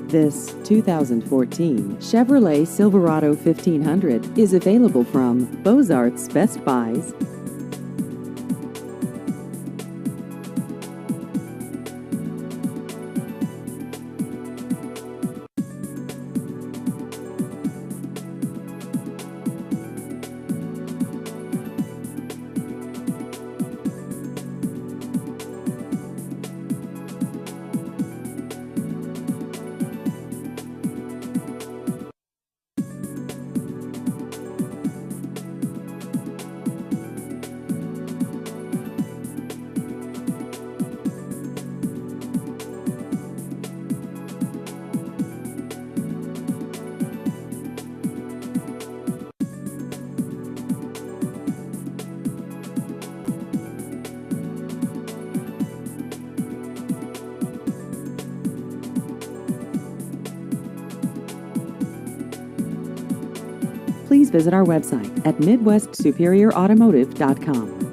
This 2014 Chevrolet Silverado 1500 is available from Bozarts Best Buys. Please visit our website at MidwestSuperiorAutomotive.com.